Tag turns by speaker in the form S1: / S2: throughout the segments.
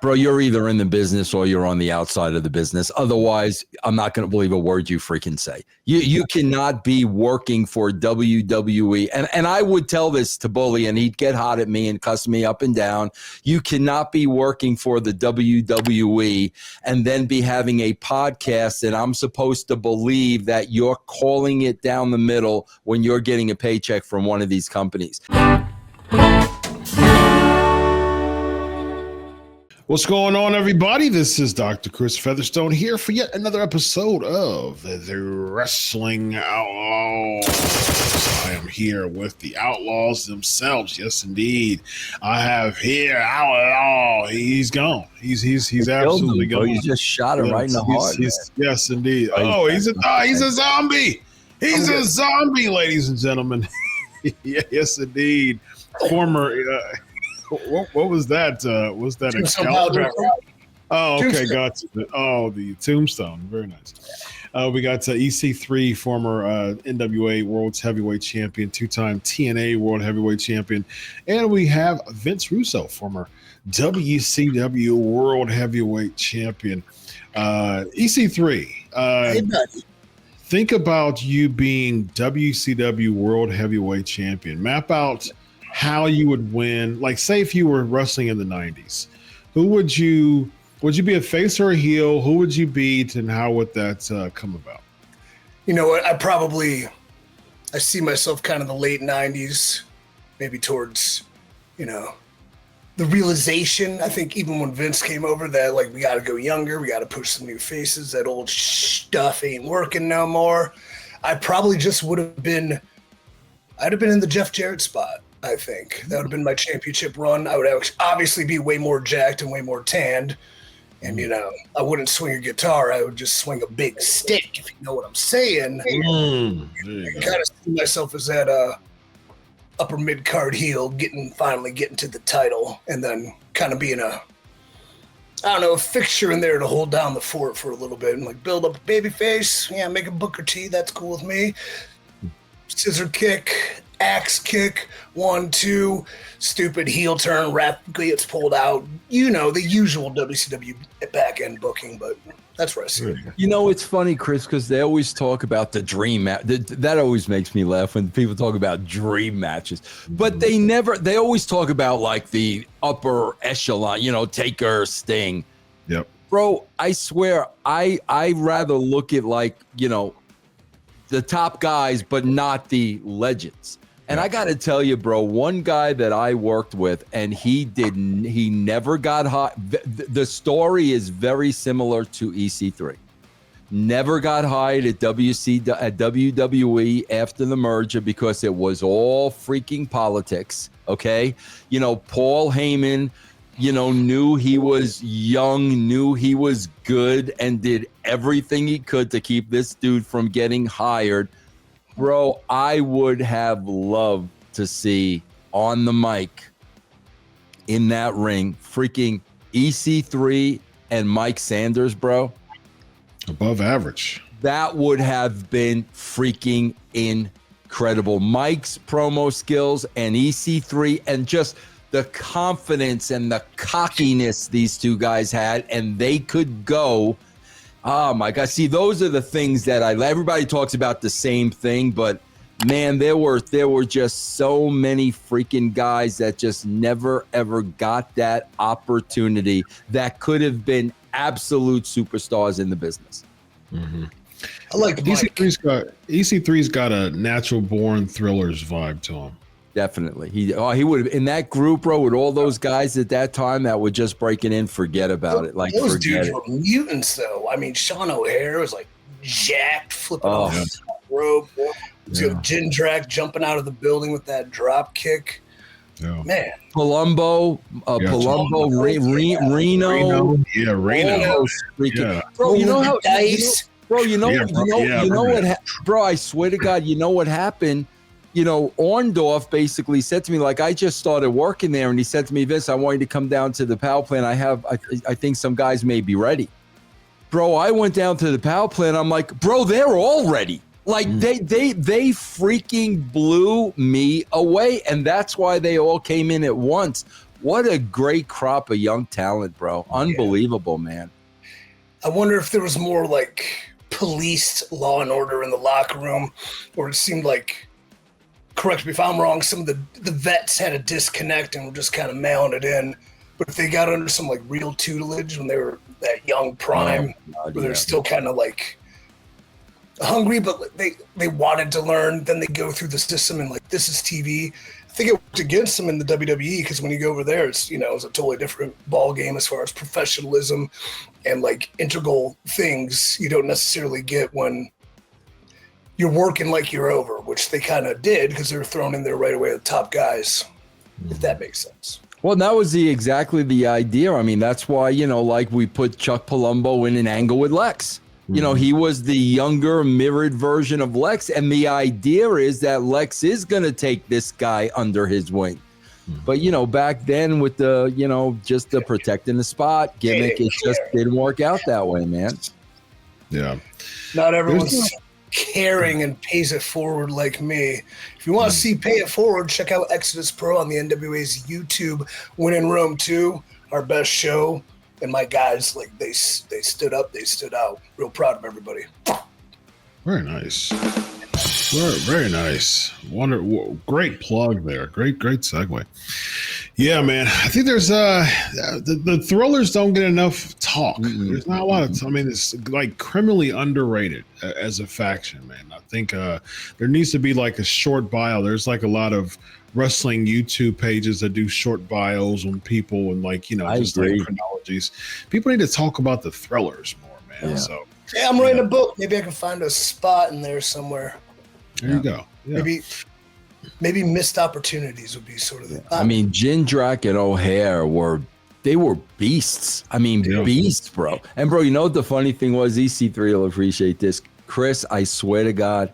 S1: Bro, you're either in the business or you're on the outside of the business. Otherwise, I'm not going to believe a word you freaking say. You cannot be working for WWE. And I would tell this to Bully, and he'd get hot at me and cuss me up and down. You cannot be working for the WWE and then be having a podcast, and I'm supposed to believe that you're calling it down the middle when you're getting a paycheck from one of these companies.
S2: What's going on, everybody? This is Dr. Chris Featherstone here for yet another episode of the Wrestling Outlaws. I am here with the Outlaws themselves. Yes, indeed. I have here Outlaw. He's gone. He's absolutely gone.
S1: You just shot him right in the heart.
S2: Yes, indeed. Oh, he's a zombie. He's a zombie, ladies and gentlemen. Yes, indeed. Former. What was that? Was that Excalibur? Oh, okay, gotcha. Oh, the Tombstone. Very nice. We got EC3, former NWA World Heavyweight Champion, two-time TNA World Heavyweight Champion, and we have Vince Russo, former WCW World Heavyweight Champion. EC3.
S3: Hey, buddy.
S2: Think about you being WCW World Heavyweight Champion. Map out how you would win. Like, say if you were wrestling in the 90s, who would you be, a face or a heel? Who would you beat, and how would that come about?
S3: You know what? I see myself kind of the late 90s, maybe towards, the realization. I think even when Vince came over that, like, we got to go younger, we got to push some new faces, that old stuff ain't working no more. I probably just I'd have been in the Jeff Jarrett spot. I think that would have been my championship run. I would obviously be way more jacked and way more tanned. And, I wouldn't swing a guitar. I would just swing a big stick, if you know what I'm saying. I kind of see myself as that upper mid-card heel, finally getting to the title, and then kind of being a fixture in there to hold down the fort for a little bit and, like, build up a baby face. Yeah, make a Booker T. That's cool with me. Scissor kick, axe kick, 1-2, stupid heel turn, rap gets pulled out. The usual WCW back end booking, but that's where I see it.
S1: It's funny, Chris, because they always talk about the dream match. That always makes me laugh when people talk about dream matches. But they always talk about, like, the upper echelon, Taker, Sting.
S2: Yep.
S1: Bro, I swear, I rather look at, like, the top guys, but not the legends. And I got to tell you, bro, one guy that I worked with, and he never got hot. The story is very similar to EC3. Never got hired at WWE after the merger because it was all freaking politics. Okay. Paul Heyman, knew he was young, knew he was good, and did everything he could to keep this dude from getting hired. Bro, I would have loved to see on the mic in that ring freaking EC3 and Mike Sanders, bro.
S2: Above average. That
S1: would have been freaking incredible. Mike's promo skills and EC3 and just the confidence and the cockiness these two guys had, and they could go. Oh my God. See, those are the things that everybody talks about the same thing, but man, there were just so many freaking guys that just never, ever got that opportunity that could have been absolute superstars in the business.
S2: Mm-hmm.
S3: I like
S2: EC3's got a natural born thrillers vibe to him.
S1: Definitely. He would have, in that group, bro, with all those guys at that time that were just breaking in, forget about it. Like,
S3: those dudes were mutants, though. I mean, Sean O'Hare was like jacked, flipping off the top rope. Jindrak jumping out of the building with that drop kick.
S2: Yeah.
S3: Man.
S1: Palumbo, Reno.
S2: Yeah, Reno.
S1: Yeah. Bro, you know how dice. Bro, you know what? Bro, I swear to God, you know what happened? Orndorff basically said to me, like, I just started working there, and he said to me, Vince, I want you to come down to the power plant. I think some guys may be ready. Bro, I went down to the power plant. I'm like, bro, they're all ready. Like, they freaking blew me away, and that's why they all came in at once. what a great crop of young talent, bro. Unbelievable, man.
S3: I wonder if there was more like policed law and order in the locker room, or it seemed like, correct me if I'm wrong, some of the vets had a disconnect and were just kind of mailing it in. But if they got under some like real tutelage when they were that young prime, where they're still kind of like hungry, but they wanted to learn, then they go through the system and like, this is TV. I think it worked against them in the WWE, because when you go over there, it's, you know, it's a totally different ball game as far as professionalism and like integral things you don't necessarily get when you're working like you're over, which they kind of did because they were thrown in there right away with the top guys, if that makes sense.
S1: Well, that was exactly the idea. I mean, that's why, you know, like we put Chuck Palumbo in an angle with Lex. You know, he was the younger, mirrored version of Lex. And the idea is that Lex is going to take this guy under his wing. But, you know, back then with the, you know, just the protecting the spot gimmick, it just didn't work out that way, man.
S2: Yeah.
S3: Not everyone's caring and pays it forward like me. If you want to see Pay It Forward, check out Exodus Pro on the NWA's YouTube. Win in Rome 2, our best show. And my guys, like, they stood up, they stood out. Real proud of everybody.
S2: Very nice. Very nice. Great plug there. Great segue. Yeah, man. I think there's the thrillers don't get enough talk. There's not a lot of. I mean, it's like criminally underrated as a faction, man. I think there needs to be like a short bio. There's like a lot of wrestling YouTube pages that do short bios on people and like, you know, just like chronologies. People need to talk about the thrillers more, man.
S1: Yeah.
S2: So
S3: yeah, I'm writing a book. Maybe I can find a spot in there somewhere.
S2: There you go. Yeah.
S3: Maybe missed opportunities would be sort of the.
S1: I mean, Jindrak and O'Hare were beasts. I mean, beasts, bro. And bro, you know what the funny thing was? EC3 will appreciate this. Chris, I swear to God,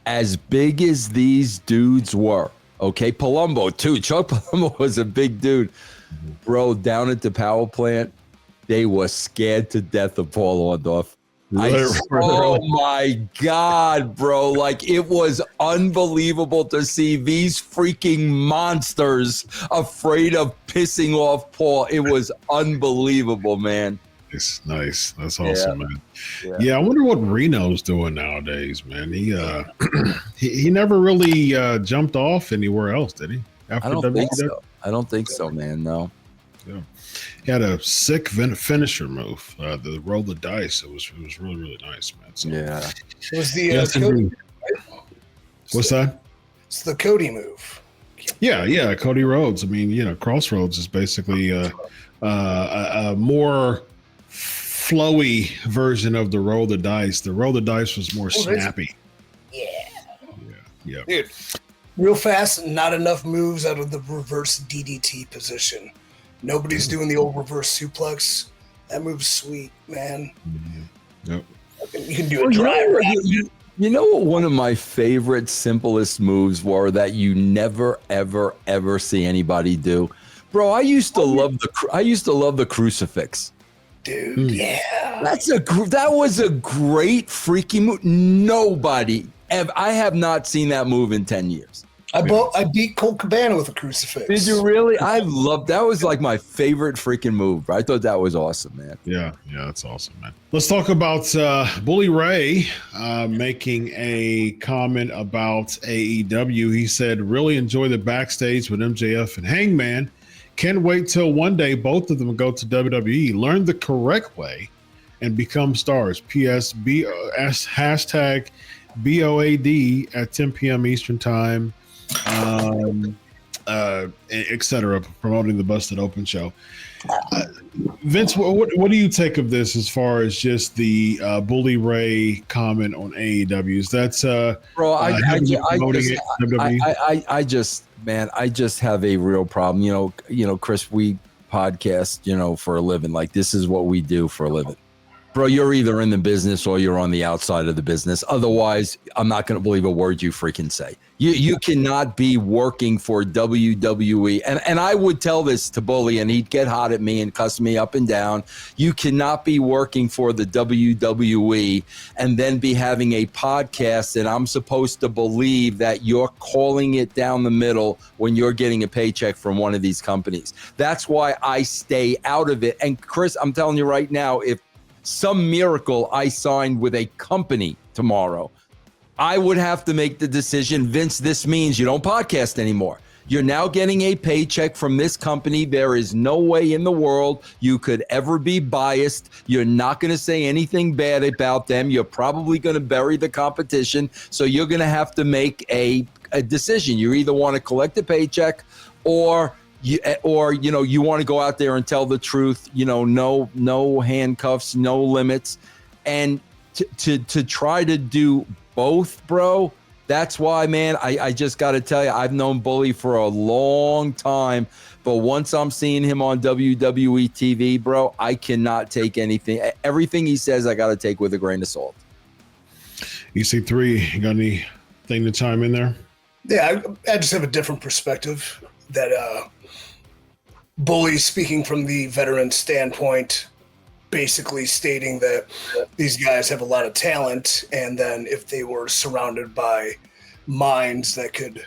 S1: as big as these dudes were, okay, Palumbo too. Chuck Palumbo was a big dude, bro. Down at the power plant, they were scared to death of Paul Orndorff. Oh my God, bro. Like, it was unbelievable to see these freaking monsters afraid of pissing off Paul. It was unbelievable, man.
S2: It's nice. That's awesome, man. Yeah, I wonder what Reno's doing nowadays, man. He never really jumped off anywhere else, did he?
S1: I don't think so. I don't think so, man. No.
S2: Yeah. He had a sick finisher move. The roll the dice. It was really, really nice, man. So,
S1: yeah.
S3: It was the Cody, right?
S2: What's that?
S3: It's the Cody move.
S2: Yeah. Cody Rhodes. I mean, you know, Crossroads is basically a more flowy version of the roll the dice. The roll the dice was more snappy. Yeah.
S3: Dude, real fast, not enough moves out of the reverse DDT position. Nobody's doing the old reverse suplex. That move's sweet, man.
S2: Yep.
S3: You can do a driver.
S1: You know what one of my favorite, simplest moves were that you never, ever, ever see anybody do? Bro, I used to love the crucifix.
S3: Dude, yeah.
S1: That was a great freaking move. Nobody, I have not seen that move in 10 years.
S3: I beat Colt Cabana with a crucifix.
S1: Did you really? I loved that. Was like my favorite freaking move. I thought that was awesome, man.
S2: Yeah, that's awesome, man. Let's talk about Bully Ray making a comment about AEW. He said, really enjoy the backstage with MJF and Hangman. Can't wait till one day both of them go to WWE. Learn the correct way and become stars. P.S. Hashtag BOAD at 10 p.m. Eastern Time. Etc. Promoting the Busted Open show. Vince, what do you take of this as far as just the Bully Ray comment on AEW? Is that
S1: bro? I just have a real problem. You know, Chris, we podcast, you know, for a living. Like, this is what we do for a living. Bro, you're either in the business or you're on the outside of the business. Otherwise, I'm not going to believe a word you freaking say. You cannot be working for WWE. And I would tell this to Bully, and he'd get hot at me and cuss me up and down. You cannot be working for the WWE and then be having a podcast, and I'm supposed to believe that you're calling it down the middle when you're getting a paycheck from one of these companies. That's why I stay out of it. And Chris, I'm telling you right now, if some miracle I signed with a company tomorrow, I would have to make the decision, Vince, this means you don't podcast anymore. You're now getting a paycheck from this company. There is no way in the world you could ever be biased. You're not going to say anything bad about them. You're probably going to bury the competition. So you're going to have to make a decision. You either want to collect a paycheck or you want to go out there and tell the truth, no handcuffs, no limits. And to try to do both, bro, that's why, man, I just got to tell you, I've known Bully for a long time, but once I'm seeing him on WWE TV, bro, I cannot take anything. Everything he says, I got to take with a grain of salt.
S2: EC3, you got anything to chime in there?
S3: Yeah, I just have a different perspective that Bully, speaking from the veteran standpoint, basically stating that these guys have a lot of talent, and then if they were surrounded by minds that could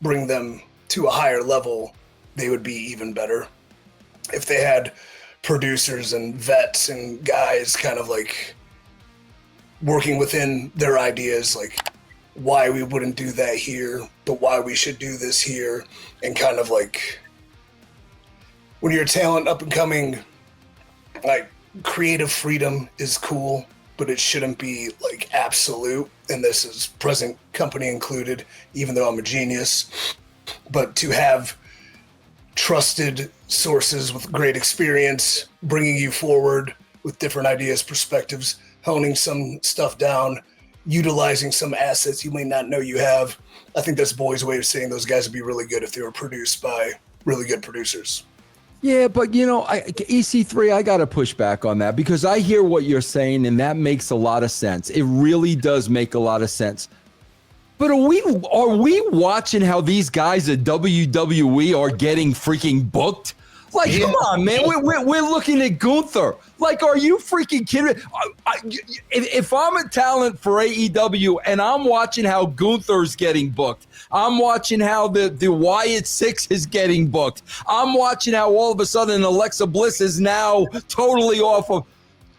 S3: bring them to a higher level, they would be even better. If they had producers and vets and guys kind of like working within their ideas, like why we wouldn't do that here, but why we should do this here, and kind of like when you're a talent up and coming, like creative freedom is cool, but it shouldn't be like absolute. And this is present company included, even though I'm a genius. But to have trusted sources with great experience, bringing you forward with different ideas, perspectives, honing some stuff down, utilizing some assets you may not know you have. I think that's Boy's way of saying those guys would be really good if they were produced by really good producers.
S1: Yeah, but EC3, I got to push back on that because I hear what you're saying, and that makes a lot of sense. It really does make a lot of sense. But are we watching how these guys at WWE are getting freaking booked? Like, come on, man. We're looking at Gunther. Like, are you freaking kidding? If I'm a talent for AEW and I'm watching how Gunther's getting booked, I'm watching how the Wyatt Six is getting booked, I'm watching how all of a sudden Alexa Bliss is now totally off of.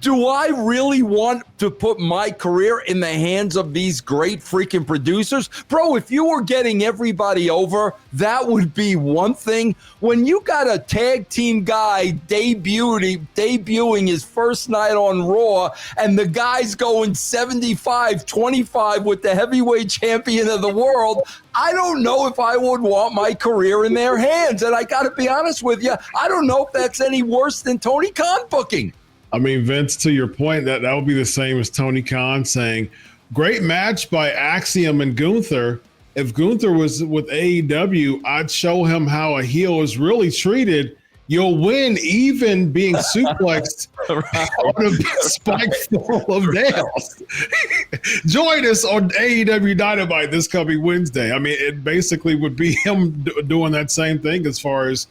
S1: Do I really want to put my career in the hands of these great freaking producers? Bro, if you were getting everybody over, that would be one thing. When you got a tag team guy debuting his first night on Raw, and the guy's going 75-25 with the heavyweight champion of the world, I don't know if I would want my career in their hands. And I got to be honest with you, I don't know if that's any worse than Tony Khan booking.
S2: I mean, Vince, to your point, that would be the same as Tony Khan saying, great match by Axiom and Gunther. If Gunther was with AEW, I'd show him how a heel is really treated. You'll win even being suplexed on a spike full of nails. Join us on AEW Dynamite this coming Wednesday. I mean, it basically would be him doing that same thing as far as,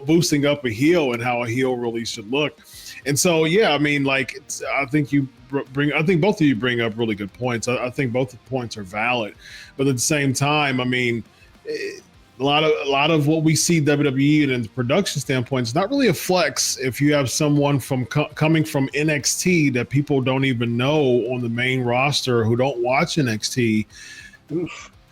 S2: boosting up a heel and how a heel really should look. And so, yeah, I mean, like, I think both of you bring up really good points. I think both points are valid, but at the same time, I mean, a lot of what we see WWE and in the production standpoint is not really a flex. If you have someone coming from NXT that people don't even know on the main roster who don't watch NXT,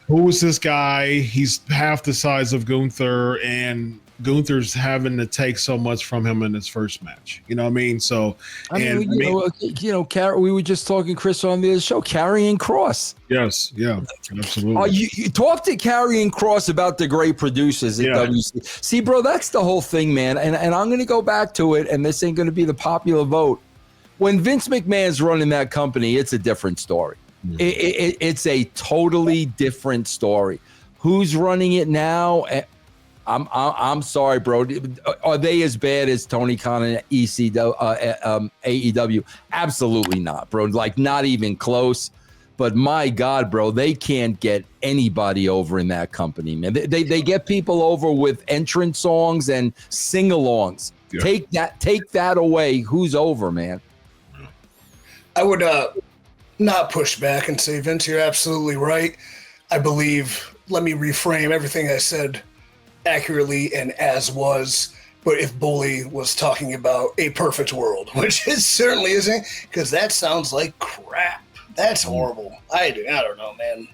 S2: who is this guy? He's half the size of Gunther, and Gunther's having to take so much from him in his first match. You know what I mean? So, we were just talking, Chris, on the show, Karrion Kross. Yes, yeah, absolutely. You talk to Karrion Kross about the great producers at WC. See, bro, that's the whole thing, man. And I'm going to go back to it, and this ain't going to be the popular vote. When Vince McMahon's running that company, it's a different story. It's a totally different story. Who's running it now?
S1: I'm sorry, bro. Are they as bad as Tony Khan and AEW? Absolutely not, bro. Like, not even close. But my God, bro, they can't get anybody over in that company, man. They get people over with entrance songs and sing-alongs. Yeah. Take that away. Who's over, man?
S3: I would not push back and say, Vince, you're absolutely right. I believe, let me reframe everything I said accurately and as was. But if Bully was talking about a perfect world, which it certainly isn't, because that sounds like crap. That's horrible. I don't know, man.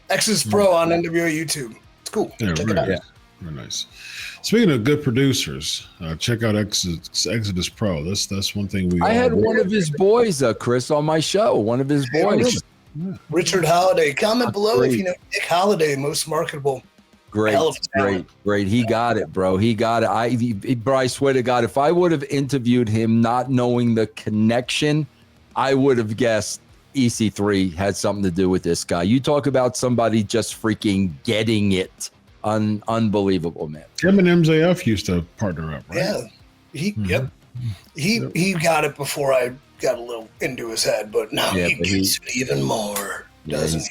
S3: Exodus Pro on NWO YouTube. It's cool.
S2: Yeah,
S3: check it out.
S2: Yeah. Very nice. Speaking of good producers, check out Exodus Pro. That's one thing
S1: I had one of his boys, Chris, on my show. One of his boys.
S3: Richard Holiday. Comment below if you know Nick Holiday, most marketable.
S1: Great. He got it, bro. He got it. Bro, I swear to God, if I would have interviewed him not knowing the connection, I would have guessed EC3 had something to do with this guy. You talk about somebody just freaking getting it. Unbelievable, man.
S2: Him and MJF used to partner up, right?
S3: Yeah. He got it before I got a little into his head, but now he gets it even more.
S1: Yeah,
S3: Doesn't he?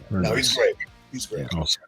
S3: No, he's great. He's great.
S2: Awesome.